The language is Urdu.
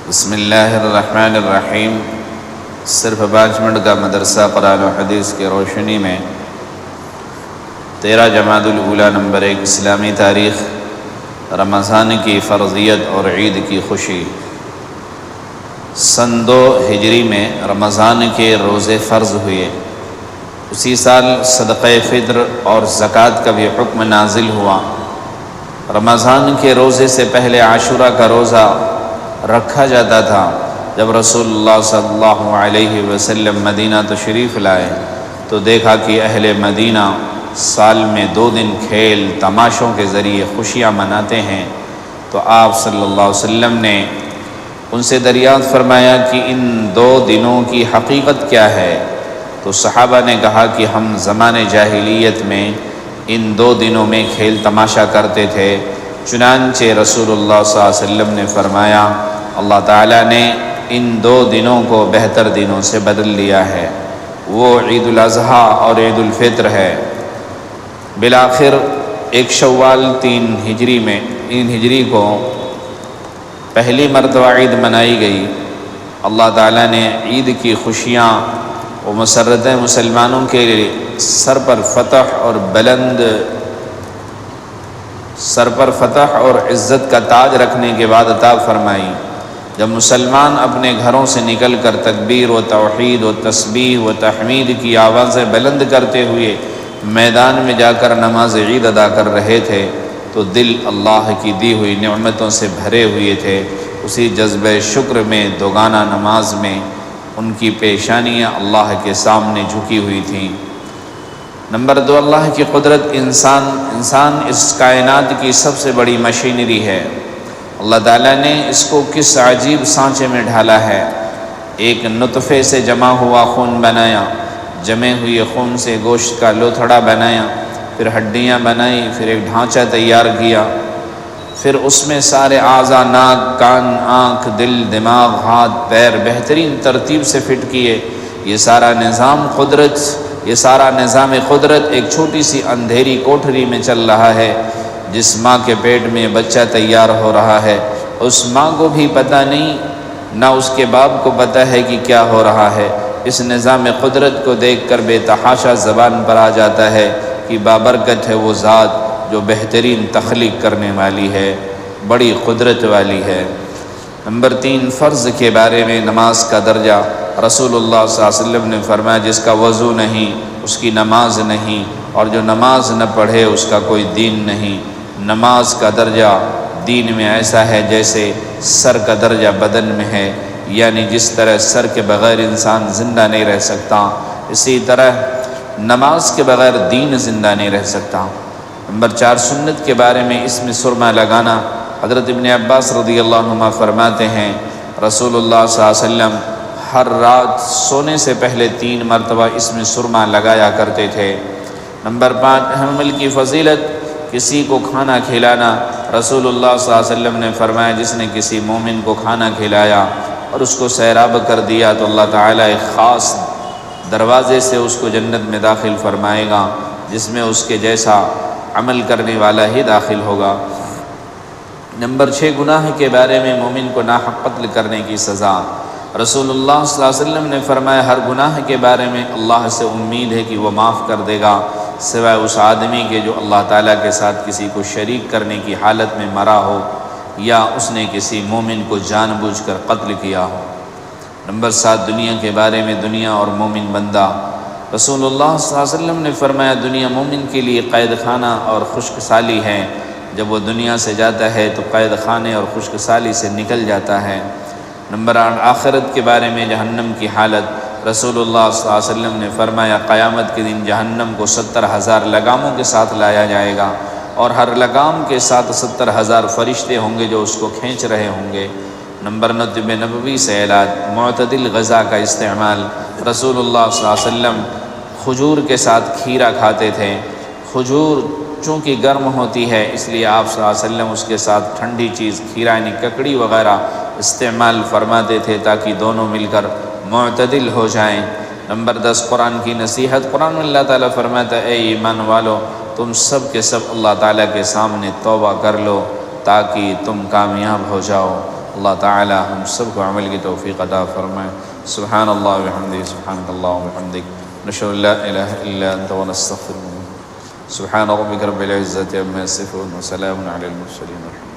بسم اللہ الرحمن الرحیم۔ صرف 5 منٹ کا مدرسہ قرآن و حدیث کی روشنی میں 13 جمادی الاولیٰ نمبر 1 اسلامی تاریخ، رمضان کی فرضیت اور عید کی خوشی۔ سن 2 ہجری میں رمضان کے روزے فرض ہوئے۔ اسی سال صدقہ فطر اور زکوٰۃ کا بھی حکم نازل ہوا۔ رمضان کے روزے سے پہلے عاشورہ کا روزہ رکھا جاتا تھا۔ جب رسول اللہ صلی اللہ علیہ وسلم مدینہ تشریف لائے تو دیکھا کہ اہل مدینہ سال میں 2 دن کھیل تماشوں کے ذریعے خوشیاں مناتے ہیں، تو آپ صلی اللہ علیہ وسلم نے ان سے دریافت فرمایا کہ ان 2 دنوں کی حقیقت کیا ہے؟ تو صحابہ نے کہا کہ ہم زمانے جاہلیت میں ان 2 دنوں میں کھیل تماشا کرتے تھے۔ چنانچہ رسول اللہ صلی اللہ علیہ وسلم نے فرمایا اللہ تعالیٰ نے ان 2 دنوں کو بہتر دنوں سے بدل لیا ہے، وہ عید الاضحیٰ اور عید الفطر ہے۔ بالآخر 1 شوال 3 ہجری کو پہلی مرتبہ عید منائی گئی۔ اللہ تعالیٰ نے عید کی خوشیاں و مسرتیں مسلمانوں کے سر پر فتح اور عزت کا تاج رکھنے کے بعد عطا فرمائی۔ جب مسلمان اپنے گھروں سے نکل کر تکبیر و توحید و تسبیح و تحمید کی آوازیں بلند کرتے ہوئے میدان میں جا کر نماز عید ادا کر رہے تھے تو دل اللہ کی دی ہوئی نعمتوں سے بھرے ہوئے تھے۔ اسی جذبہ شکر میں دوگانہ نماز میں ان کی پیشانیاں اللہ کے سامنے جھکی ہوئی تھیں۔ نمبر 2، اللہ کی قدرت۔ انسان اس کائنات کی سب سے بڑی مشینری ہے۔ اللہ تعالیٰ نے اس کو کس عجیب سانچے میں ڈھالا ہے۔ ایک نطفے سے جمع ہوا خون بنایا، جمے ہوئے خون سے گوشت کا لوتھڑا بنایا، پھر ہڈیاں بنائی، پھر ایک ڈھانچہ تیار کیا، پھر اس میں سارے اعضاء ناک، کان، آنکھ، دل، دماغ، ہاتھ، پیر بہترین ترتیب سے فٹ کیے۔ یہ سارا نظام قدرت ایک چھوٹی سی اندھیری کوٹھری میں چل رہا ہے۔ جس ماں کے پیٹ میں بچہ تیار ہو رہا ہے، اس ماں کو بھی پتہ نہیں، نہ اس کے باپ کو پتہ ہے کہ کیا ہو رہا ہے۔ اس نظام قدرت کو دیکھ کر بے تحاشا زبان پر آ جاتا ہے کہ بابرکت ہے وہ ذات جو بہترین تخلیق کرنے والی ہے، بڑی قدرت والی ہے۔ نمبر 3، فرض کے بارے میں نماز کا درجہ۔ رسول اللہ صلی اللہ علیہ وسلم نے فرمایا جس کا وضو نہیں اس کی نماز نہیں، اور جو نماز نہ پڑھے اس کا کوئی دین نہیں۔ نماز کا درجہ دین میں ایسا ہے جیسے سر کا درجہ بدن میں ہے، یعنی جس طرح سر کے بغیر انسان زندہ نہیں رہ سکتا، اسی طرح نماز کے بغیر دین زندہ نہیں رہ سکتا۔ نمبر 4، سنت کے بارے میں اس میں سرما لگانا۔ حضرت ابن عباس رضی اللہ عنہما فرماتے ہیں رسول اللہ صلی اللہ علیہ وسلم ہر رات سونے سے پہلے 3 مرتبہ اس میں سرما لگایا کرتے تھے۔ نمبر 5، حمل کی فضیلت۔ کسی کو کھانا کھلانا۔ رسول اللہ صلی اللہ علیہ وسلم نے فرمایا جس نے کسی مومن کو کھانا کھلایا اور اس کو سیراب کر دیا تو اللہ تعالیٰ ایک خاص دروازے سے اس کو جنت میں داخل فرمائے گا، جس میں اس کے جیسا عمل کرنے والا ہی داخل ہوگا۔ نمبر 6، گناہ کے بارے میں مومن کو ناحق قتل کرنے کی سزا۔ رسول اللہ صلی اللہ علیہ وسلم نے فرمایا ہر گناہ کے بارے میں اللہ سے امید ہے کہ وہ معاف کر دے گا، سوائے اس آدمی کے جو اللہ تعالیٰ کے ساتھ کسی کو شریک کرنے کی حالت میں مرا ہو یا اس نے کسی مومن کو جان بوجھ کر قتل کیا ہو۔ نمبر 7، دنیا کے بارے میں دنیا اور مومن بندہ۔ رسول اللہ صلی اللہ علیہ وسلم نے فرمایا دنیا مومن کے لیے قید خانہ اور خشک سالی ہے۔ جب وہ دنیا سے جاتا ہے تو قید خانے اور خشک سالی سے نکل جاتا ہے۔ نمبر 8، آخرت کے بارے میں جہنم کی حالت۔ رسول اللہ صلی اللہ علیہ وسلم نے فرمایا قیامت کے دن جہنم کو 70,000 لگاموں کے ساتھ لایا جائے گا، اور ہر لگام کے ساتھ 70,000 فرشتے ہوں گے جو اس کو کھینچ رہے ہوں گے۔ نمبر 9، طب نبوی سے علاج۔ معتدل غذا کا استعمال۔ رسول اللہ صلی اللہ علیہ وسلم کھجور کے ساتھ کھیرا کھاتے تھے۔ کھجور چونکہ گرم ہوتی ہے اس لیے آپ صلی اللہ علیہ وسلم اس کے ساتھ ٹھنڈی چیز کھیرا یعنی ککڑی وغیرہ استعمال فرماتے تھے تاکہ دونوں مل کر معتدل ہو جائیں۔ نمبر 10، قرآن کی نصیحت۔ قرآن میں اللہ تعالیٰ فرماتا ہے اے ایمان والو تم سب کے سب اللہ تعالیٰ کے سامنے توبہ کر لو تاکہ تم کامیاب ہو جاؤ۔ اللہ تعالی ہم سب کو عمل کی توفیق عطا فرمائے۔ سبحان اللہ و بحمدہ، سبحانک اللہم و بحمدک، نشہد ان لا الہ الا انت ونستغفرک۔ سبحان ربک رب العزة عما یصفون وسلام علی المرسلین۔